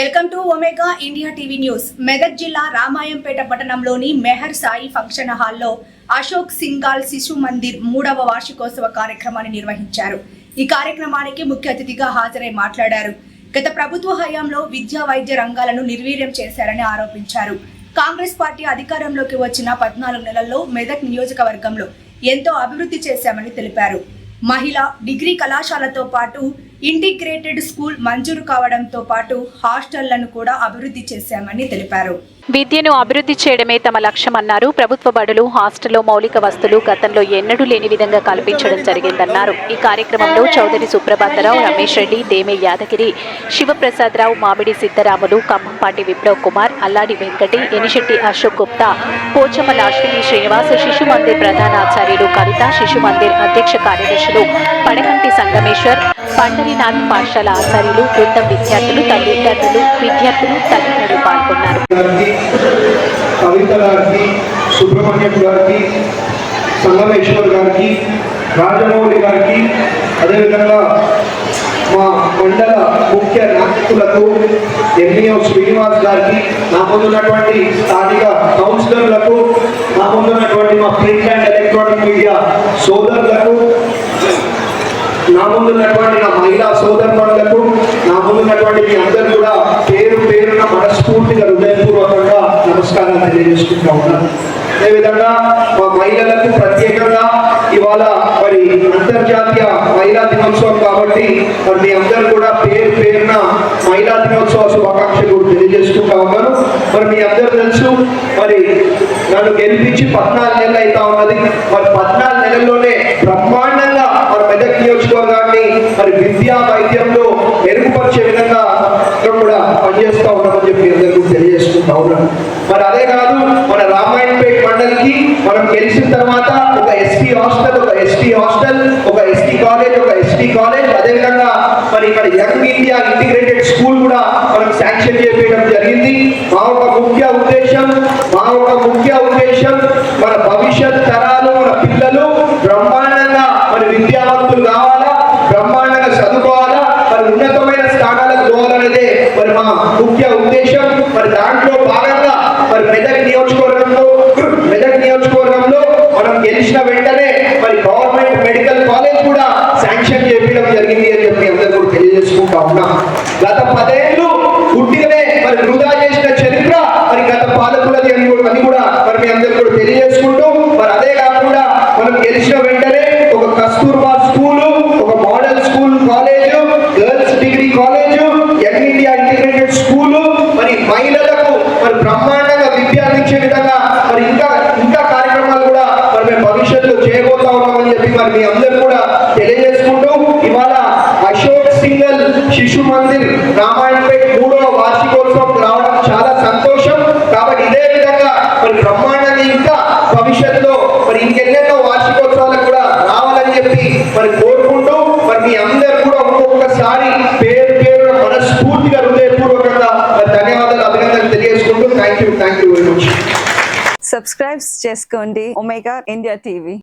Welcome to omega India TV news. Medak జిల్లా రామాయంపేట పట్టణంలోని Meher Sai function హాల్లో అశోక్ సింఘాల్ శిశు మందిర్ 3వ వార్షికోత్సవ కార్యక్రమాన్ని నిర్వహించారు. ఈ కార్యక్రమానికి ముఖ్య అతిథిగా హాజరై మాట్లాడారు. గత ప్రభుత్వ హయాంలో విద్యా వైద్య రంగాలను నిర్వీర్యం చేశారని ఆరోపించారు. కాంగ్రెస్ పార్టీ అధికారంలోకి వచ్చిన 14 నెలల్లో మెదక్ నియోజకవర్గంలో ఎంతో అభివృద్ధి చేశామని తెలిపారు. మహిళా డిగ్రీ కళాశాలతో పాటు ఇంటిగ్రేటెడ్ స్కూల్ మంజూరు కావడంతో పాటు హాస్టళ్లను కూడా అభివృద్ధి చేశామని తెలిపారు. విద్యను అభివృద్ధి చేయడమే తమ లక్ష్యమన్నారు. ప్రభుత్వ బడులు, హాస్టల్లో మౌలిక వస్తువులు గతంలో ఎన్నడూ లేని విధంగా కల్పించడం జరిగిందన్నారు. ఈ కార్యక్రమంలో చౌదరి సుప్రభాతరావు, రమేష్ రెడ్డి, దేమే యాదగిరి, శివప్రసాదరావు, మామిడి సిద్ధరాములు, ఖమ్మంపాటి విప్లవ్ కుమార్, అల్లాడి వెంకటి, ఎనిశెట్టి అశోక్ గుప్తా, పోచమ్మల అశ్విని శ్రీనివాస్, శిశు మందిర్ ప్రధానాచార్యులు కవిత, శిశు మందిర్ అధ్యక్ష కార్యదర్శులు పడకంటి సంగమేశ్వర్, పండరీనాథ్ పాఠశాల ఆచార్యులు, బృందం విద్యార్థులు, విద్యార్థులు తల్లిదండ్రులు పాల్గొన్నారు. కవిత గారికి, సుబ్రహ్మణ్యం గారికి, సంగమేశ్వర్ గారికి, రాజమౌళి గారికి, అదేవిధంగా మా మండల ముఖ్య నాయకులకు, ఎంఈఓ శ్రీనివాస్ గారికి, నా ముందున్నటువంటి స్థానిక కౌన్సిలర్లకు, నా ముందున్నటువంటి మా ప్రింట్ అండ్ ఎలక్ట్రానిక్ మీడియా సోదరులకు, నా ముందున్నటువంటి నా మహిళా సోదరులకు, నా ముందున్నటువంటి మీ అందరూ కూడా పేరు పేరున మనస్ఫూర్తిగా హృదయపూర్వకంగా నమస్కారాలు తెలియజేసుకుంటా ఉన్నాను. అదేవిధంగా మా మహిళలకు ప్రత్యేకంగా ఇవాళ మరి అంతర్జాతీయ మహిళా దినోత్సవం కాబట్టి మరి మీ అందరూ కూడా పేరు పేరున మహిళా దినోత్సవ శుభాకాంక్షలు తెలియజేసుకుంటా ఉన్నాను. మరి మీ అందరూ తెలుసు, మరి నన్ను గెలిపించి 14 నెలలు అవుతా ఉన్నది. మరి 14 నెలల్లోనే బ్రహ్మాండంగా మన మెదక్ నియోజకవర్గాన్ని మరి విద్యా వైద్యంలో మెరుగుపరిచే విధంగా కూడా పనిచేస్తూ ఉన్నామని చెప్పి అందరికీ తెలియజేసుకుంటా ఉన్నాను. మరి అదే కాదు, మన రామాయణపేట మండలికి మనం గెలిచిన తర్వాత ఒక ఎస్టీ హాస్టల్, ఒక ఎస్టీ హాస్టల్, ఒక ఎస్టీ కాలేజ్, ఒక ఎస్టీ కాలేజ్, అదేవిధంగా మరి ఇక్కడ యంగ్ ఇండియా ఇంటిగ్రేటెడ్ స్కూల్ కూడా మనం శాంక్షన్ చేయడం జరిగింది. మా ఒక ముఖ్య ఉద్దేశం మన భవిష్యత్ తరాలు, మన పిల్లలు బ్రహ్మాండంగా మరి విద్యావంతులు కావాలా, బ్రహ్మాండంగా చదువుకోవాలా, మరి ఉన్నతమైన స్థానాలకు పోవాలనేదే మరి మా ముఖ్య ఉద్దేశం. మరి దాంట్లో భాగంగా మరి మెదక్ నియోజకవర్గంలో మనం గెలిచిన వెంటనే మరి గవర్నమెంట్ మెడికల్ కాలేజ్ కూడా శాంక్షన్ చేయడం జరిగింది అని చెప్పి అందరూ కూడా తెలియజేసుకుంటా ఉన్నాం. గత 10 ఏళ్ళు పుట్టిననే మరి వృధా చేసిన చరిత్ర మరి గత పాలకులది అని కూడా మరి మీ అందరూ కూడా తెలియజేసుకుంటూ, మరి అదే కాకుండా మనం గెలిచిన వెంటనే ఒక కస్తూర్బా స్కూలు, ఒక model school college, girls degree college, young India integrated school, మరి మహిళలకు మరి బ్రహ్మాండంగా విద్య అందించే విధంగా మరి ఇంకా కార్యక్రమాలు కూడా మరి మేము భవిష్యత్తులో చేయబోతా ఉన్నామని చెప్పి మరి మీ అందరూ కూడా తెలియజేసుకుంటూ, ఇవాళ అశోక్ సింఘాల్ శిశు మందిర్ రామాయణపేట 3వ వార్షికోత్సవం రావడం చాలా సంతోషం. కాబట్టి ఇదే విధంగా మరి బ్రహ్మాండంగా ఇంకా భవిష్యత్తులో మరి ఇంకెన్నెన్నో వార్షికోత్సవాలకు కూడా రావాలని చెప్పి మరి కోరుకుంటూ, మరి మీ అందరూ కూడా ఒక్కొక్కసారి పేరు మనస్ఫూర్తిగా హృదయపూర్వకంగా ధన్యవాదాలు, అభినందనలు తెలియజేసుకుంటూ thank you very much. Subscribe చేసుకోండి ఒమేగా ఇండియా టీవీ.